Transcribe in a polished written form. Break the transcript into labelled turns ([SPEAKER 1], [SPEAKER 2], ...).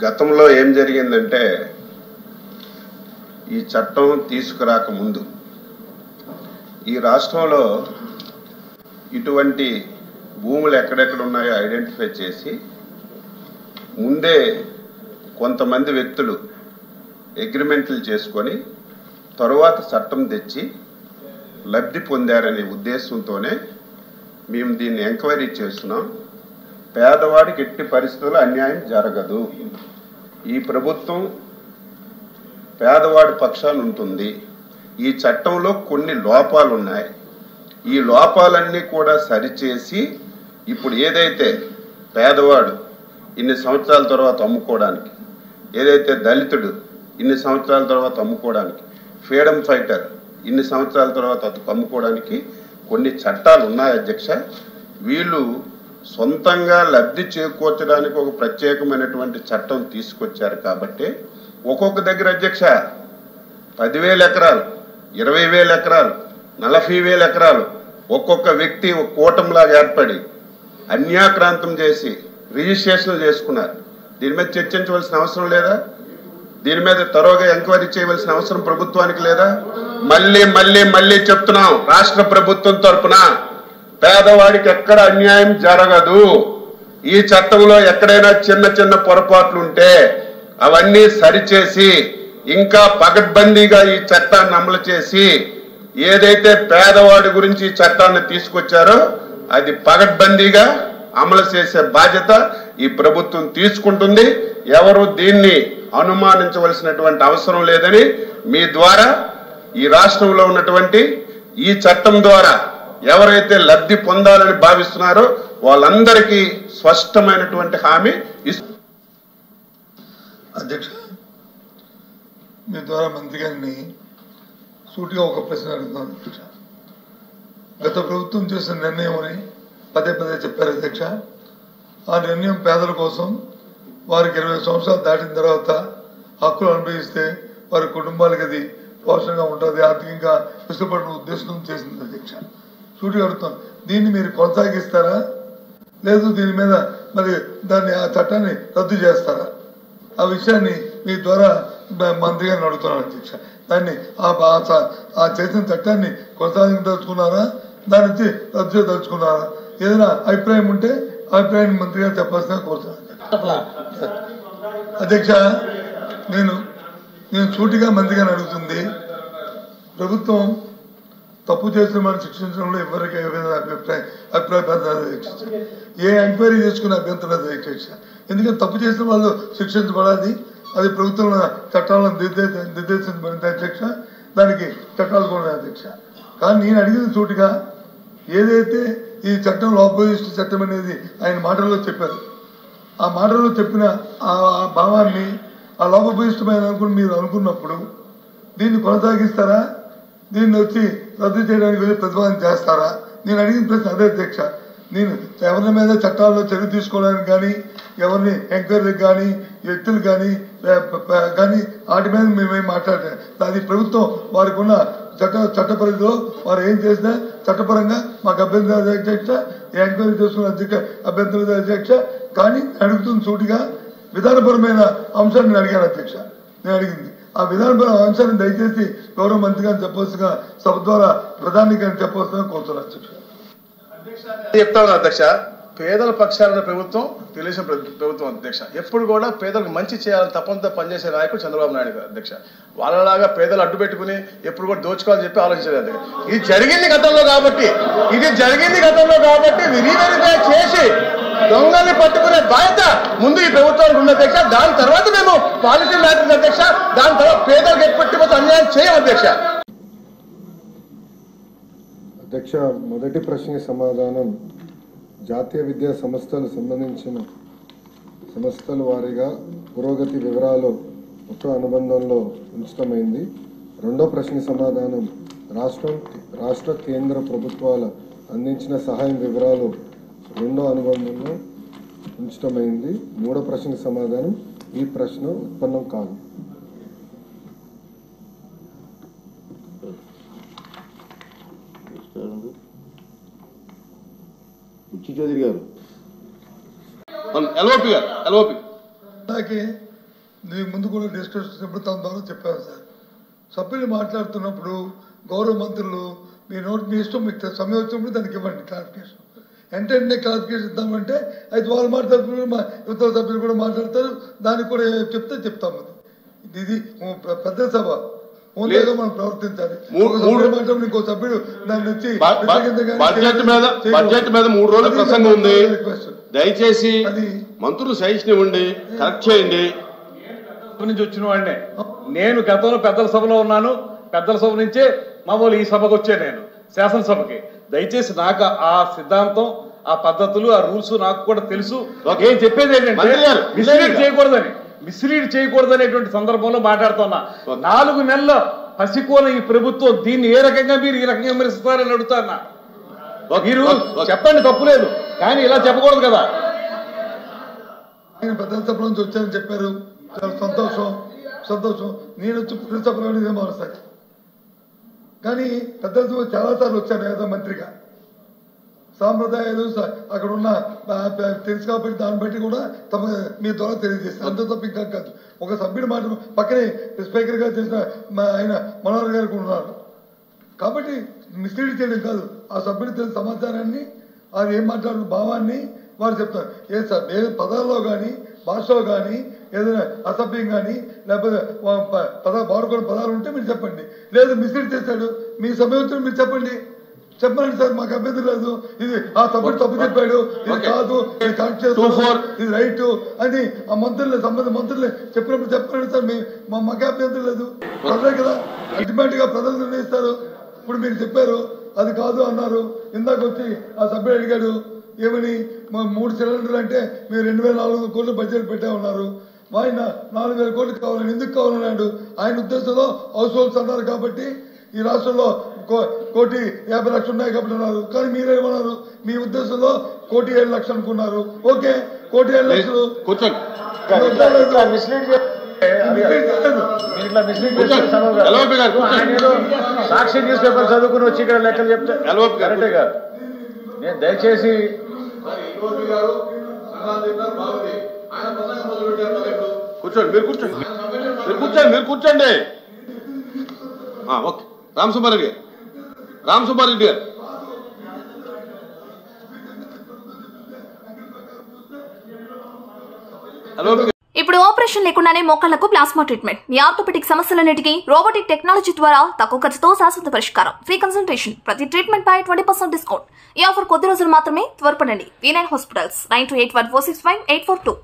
[SPEAKER 1] గతంలో ఏం జరిగిందంటే ఈ చట్టం తీసుకురాక ముందు ఈ రాష్ట్రంలో ఇటువంటి భూములు ఎక్కడెక్కడ ఉన్నాయో ఐడెంటిఫై చేసి ముందే కొంతమంది వ్యక్తులు అగ్రిమెంట్లు చేసుకొని తరువాత చట్టం తెచ్చి లబ్ధి పొందారనే ఉద్దేశంతోనే మేము దీన్ని ఎంక్వైరీ చేస్తున్నాం. పేదవాడికి ఎట్టి పరిస్థితుల్లో అన్యాయం జరగదు. ఈ ప్రభుత్వం పేదవాడి పక్షాన ఉంటుంది. ఈ చట్టంలో కొన్ని లోపాలు ఉన్నాయి. ఈ లోపాలన్నీ కూడా సరిచేసి ఇప్పుడు ఏదైతే పేదవాడు ఇన్ని సంవత్సరాల తర్వాత అమ్ముకోవడానికి, ఏదైతే దళితుడు ఇన్ని సంవత్సరాల తర్వాత అమ్ముకోవడానికి, ఫ్రీడమ్ ఫైటర్ ఇన్ని సంవత్సరాల తర్వాత అమ్ముకోవడానికి కొన్ని చట్టాలు ఉన్నాయి అధ్యక్ష. వీళ్ళు సొంతంగా లబ్ధి చేకూర్చడానికి ఒక ప్రత్యేకమైనటువంటి చట్టం తీసుకొచ్చారు. కాబట్టి ఒక్కొక్క దగ్గర అధ్యక్ష 10,000 ఎకరాలు, 20,000 ఎకరాలు, 40,000 ఎకరాలు ఒక్కొక్క వ్యక్తి ఒక కూటమిలాగా ఏర్పడి అన్యాక్రాంతం చేసి రిజిస్ట్రేషన్లు చేసుకున్నారు. దీని మీద చర్చించవలసిన అవసరం లేదా? దీని మీద తరోగా ఎంక్వైరీ చేయవలసిన అవసరం ప్రభుత్వానికి లేదా? మళ్ళీ మళ్ళీ మళ్ళీ చెప్తున్నాం, రాష్ట్ర ప్రభుత్వం తరఫున పేదవాడికి ఎక్కడ అన్యాయం జరగదు. ఈ చట్టంలో ఎక్కడైనా చిన్న చిన్న పొరపాట్లు ఉంటే అవన్నీ సరిచేసి ఇంకా పకడ్బందీగా ఈ చట్టాన్ని అమలు చేసి ఏదైతే పేదవాడి గురించి ఈ చట్టాన్ని తీసుకొచ్చారో అది పకడ్బందీగా అమలు చేసే బాధ్యత ఈ ప్రభుత్వం తీసుకుంటుంది. ఎవరు దీన్ని అనుమానించవలసినటువంటి అవసరం లేదని మీ ద్వారా ఈ రాష్ట్రంలో ఉన్నటువంటి ఈ చట్టం ద్వారా ఎవరైతే లబ్ధి పొందాలని భావిస్తున్నారో వాళ్ళందరికీ స్పష్టమైనటువంటి హామీ ఇస్తుంది.
[SPEAKER 2] అధ్యక్ష, మీ ద్వారా మంత్రి గారిని సూటిగా ఒక ప్రశ్న అడుగుతున్నాను అధ్యక్ష. గత ప్రభుత్వం చేసిన నిర్ణయం అని పదే పదే చెప్పారు అధ్యక్ష. ఆ నిర్ణయం పేదల కోసం వారికి 20 సంవత్సరాలు దాటిన తర్వాత హక్కులు అనుభవిస్తే వారి కుటుంబాలకి అది పోషణగా ఉంటుంది, ఆర్థికంగా ఇష్టపడిన ఉద్దేశం చేసింది అధ్యక్ష. సూటిగా అడుగుతాను, దీన్ని మీరు కొనసాగిస్తారా లేదు దీని మీద మరి దాన్ని ఆ చట్టాన్ని రద్దు చేస్తారా? ఆ విషయాన్ని మీ ద్వారా మంత్రి గారిని అడుగుతున్నాను అధ్యక్ష. దాన్ని ఆ చేసిన చట్టాన్ని కొనసాగించదలుచుకున్నారా, దాని నుంచి రద్దు చేయదలుచుకున్నారా? ఏదైనా అభిప్రాయం ఉంటే అభిప్రాయాన్ని మంత్రి గారు చెప్పాల్సిన కోరుతున్నాను అధ్యక్ష. నేను సూటిగా మంత్రి గారిని అడుగుతుంది, ప్రభుత్వం తప్పు చేసిన మనం శిక్షించడంలో ఎవరికి అభిప్రాయం ఏ ఎంక్వైరీ చేసుకునే అభ్యంతరం లేదు అధ్యక్ష. ఎందుకంటే తప్పు చేసిన వాళ్ళు శిక్షించబడాలి, అది ప్రభుత్వం చట్టాలను నిర్దేశించబడింది అధ్యక్ష. దానికి చట్టాలు కూడా అధ్యక్ష. కానీ నేను అడిగిన సూటిగా ఏదైతే ఈ చట్టం లోపభూయిష్ట చట్టం అనేది ఆయన మాటల్లో చెప్పారు, ఆ మాటల్లో చెప్పిన ఆ భావాన్ని ఆ లోపభూయిష్టమైన అనుకుని మీరు అనుకున్నప్పుడు దీన్ని కొనసాగిస్తారా, దీన్ని వచ్చి రద్దు చేయడానికి వెళ్ళి ప్రతిపాదన చేస్తారా? నేను అడిగిన ప్రశ్న అదే అధ్యక్ష. నేను ఎవరి మీద చట్టాల్లో చర్య తీసుకోవడానికి కానీ, ఎవరిని ఎంక్వైరీకి కానీ, వ్యక్తులు కానీ వాటి మీద మేమేం మాట్లాడలేదు. అది ప్రభుత్వం వారికి ఉన్న చట్ట పరిధిలో వారు ఏం చేసినా చట్టపరంగా మాకు అభ్యంతరం అధ్యక్ష, ఎంక్వైరీ చేసుకున్న అభ్యంతరం అధ్యక్ష. కానీ అడుగుతున్న సూటిగా విధానపరమైన అంశాన్ని నేను అడిగాను అధ్యక్ష. నేను అడిగింది ఆ విధానపరమైన అంశాన్ని దయచేసి గౌరవ మంత్రి గారిని చెప్పవలసిగా సభ ద్వారా ప్రధాని గారిని చెప్పవలసిన కోరుతున్నాను అధ్యక్ష.
[SPEAKER 3] చెప్తాను అధ్యక్ష, పేదల పక్షాన ప్రభుత్వం తెలుగుదేశం ప్రభుత్వం అధ్యక్ష. ఎప్పుడు కూడా పేదలకు మంచి చేయాలని తప్పంతా పనిచేసే నాయకుడు చంద్రబాబు నాయుడు గారు అధ్యక్ష. వాళ్ళలాగా పేదలు అడ్డు పెట్టుకుని ఎప్పుడు కూడా దోచుకోవాలని చెప్పి ఆలోచించారు అధ్యక్ష. ఇది జరిగింది గతంలో కాబట్టి రీవెరిఫై చేసి దొంగల్ని పట్టుకునే బాధ్యత ముందు ఈ ప్రభుత్వానికి ఉన్న అధ్యక్ష. దాని తర్వాత మేము పాలసీ మ్యాటర్స్ అధ్యక్ష, దాని తర్వాత పేదలకు ఎప్పటికీ అన్యాయం చేయం అధ్యక్ష.
[SPEAKER 4] అధ్యక్ష, మొదటి ప్రశ్నకి సమాధానం జాతీయ విద్యా సంస్థలు సంబంధించిన సంస్థల వారీగా పురోగతి వివరాలు ఒక అనుబంధంలో ఉంచడమైంది. రెండో ప్రశ్న సమాధానం రాష్ట్ర కేంద్ర ప్రభుత్వాలు అందించిన సహాయం వివరాలు రెండో అనుబంధంలో ఉంచడమైంది. మూడో ప్రశ్నకి సమాధానం ఈ ప్రశ్న ఉత్పన్నం కాదు.
[SPEAKER 3] చౌదరి గారు, ఎల్ఓపి గారు,
[SPEAKER 2] అలాగే దీనికి ముందు కూడా డిస్కస్ చేసినప్పుడు తన ద్వారా చెప్పాను సార్. సభ్యులు మాట్లాడుతున్నప్పుడు గౌరవ మంత్రులు మీ ఇష్టం, మీకు సమయం వచ్చినప్పుడు దానికి ఇవ్వండి క్లారిఫికేషన్. వెంటనే క్లారిఫికేషన్ ఇద్దామంటే అయితే వాళ్ళు మాట్లాడుతున్నారు, మా ఇతర సభ్యులు కూడా మాట్లాడతారు, దానికి కూడా చెప్తాము. ఇది పెద్ద సభ, ఓన్లీగా మనం ప్రవర్తించాలి. ఇంకో సభ్యుడు దాన్ని వచ్చి
[SPEAKER 1] బడ్జెట్ మీద 3 రోజుల ప్రసంగం ఉంది, దయచేసి మంత్రులు సజెషన్ ఇవ్వండి, కరెక్ట్ చేయండి.
[SPEAKER 5] నుంచి వచ్చిన వాడినే నేను గతంలో పెద్దల సభలో ఉన్నాను, పెద్దల సభ నుంచే మామూలు ఈ సభకు వచ్చే నేను శాసనసభకి. దయచేసి నాకు ఆ సిద్ధాంతం, ఆ పద్ధతులు, ఆ రూల్స్ నాకు కూడా తెలుసు. ఏం చెప్పేది ఏంటంటే మిస్లీడ్ చేయకూడదనేటువంటి సందర్భంలో మాట్లాడుతున్నా. 4 నెలల పసికోన ఈ ప్రభుత్వం దీన్ని ఏ రకంగా మీరు ఈ రకంగా విమర్శిస్తారని అడుగుతాన్నా. మీరు చెప్పండి, తప్పులేదు, కానీ ఇలా చెప్పకూడదు కదా.
[SPEAKER 2] నేను పెద్దల సభ నుంచి వచ్చానని చెప్పారు, చాలా సంతోషం. నేను వచ్చి ప్రతిసభలో మారుస్తాను, కానీ పెద్దల సభ చాలాసార్లు వచ్చాను ఏదో మంత్రిగా. సాంప్రదాయాలు అక్కడ ఉన్న తెలుసు కాబట్టి దాన్ని బట్టి కూడా మీ ద్వారా తెలియజేస్తాను, అంత తప్ప ఇంకా కాదు. ఒక సభ్యుడు మాట పక్కనే స్పీకర్ గా చేసిన ఆయన మనోహర్ గారు కూడా ఉన్నారు కాబట్టి మిస్లీడ్ చేయడం కాదు. ఆ సభ్యుడు తెలిసిన సమాచారాన్ని, అది ఏం మాట్లాడుతున్న భావాన్ని వారు చెప్తారు. ఏ పదాల్లో కానీ భాషలో కానీ ఏదైనా అసభ్యం కానీ లేకపోతే వాడుకున్న పదాలు ఉంటే మీరు చెప్పండి. లేదు మిస్లీడ్ చేశాడు, మీ సమయం మీరు చెప్పండి సార్, మాకు అభ్యంతరం లేదు. ఇది ఆ సభ్యుడు తప్పు చెప్పాడు, ఇది కాదు, ఇది కరెక్ట్ చేస్తారు, ఇది రైట్ అని ఆ మంత్రులు సంబంధిత మంత్రులు చెప్పినప్పుడు చెప్పండి సార్, మాకు అభ్యంతరం లేదు. ప్రజలే కదా అల్టిమేట్ గా ప్రజలు నిర్ణయిస్తారు. ఇప్పుడు మీరు చెప్పారు అది కాదు అన్నారు, ఇందాక వచ్చి ఆ సభ్యుడు అడిగాడు ఏమని, 3 సిలిండర్లు అంటే మీరు 2,400 కోట్లు బడ్జెట్ పెట్టా ఉన్నారు, ఆయన 4,000 కోట్లు కావాలని ఎందుకు కావాలన్నాడు. ఆయన ఉద్దేశంలో హౌస్ హోల్డ్స్ అన్నారు కాబట్టి ఈ రాష్ట్రంలో 1,50,00,000 ఉన్నాయి కాబట్టి అన్నారు. కానీ మీరేమన్నారు, మీ ఉద్దేశంలో 1,07,00,000 అనుకున్నారు. ఓకే, 1,07,00,000
[SPEAKER 5] సాక్షి న్యూస్ పేపర్ చదువుకుని వచ్చి ఇక్కడ లెక్కలు చెప్తే కరెక్టే కాదు. నేను దయచేసి
[SPEAKER 1] మీరు కూర్చోండి. ఓకే, రామసుబ్బారెడ్డి గారు.
[SPEAKER 6] ఇప్పుడు ఆపరేషన్ లేకుండానే మోకాళ్లకు ప్లాస్మా ట్రీట్మెంట్. మీ ఆర్థోపెడిక్ సమస్యలన్నిటికీ రోబోటిక్ టెక్నాలజీ ద్వారా తక్కువ ఖర్చుతో శాశ్వత పరిష్కారం. ఫ్రీ కన్సల్టేషన్, ప్రతి ట్రీట్మెంట్ పై 20% డిస్కౌంట్. ఈ ఆఫర్ కొద్ది రోజులు మాత్రమే, త్వరపడండి. V9 hospitals 9281465842.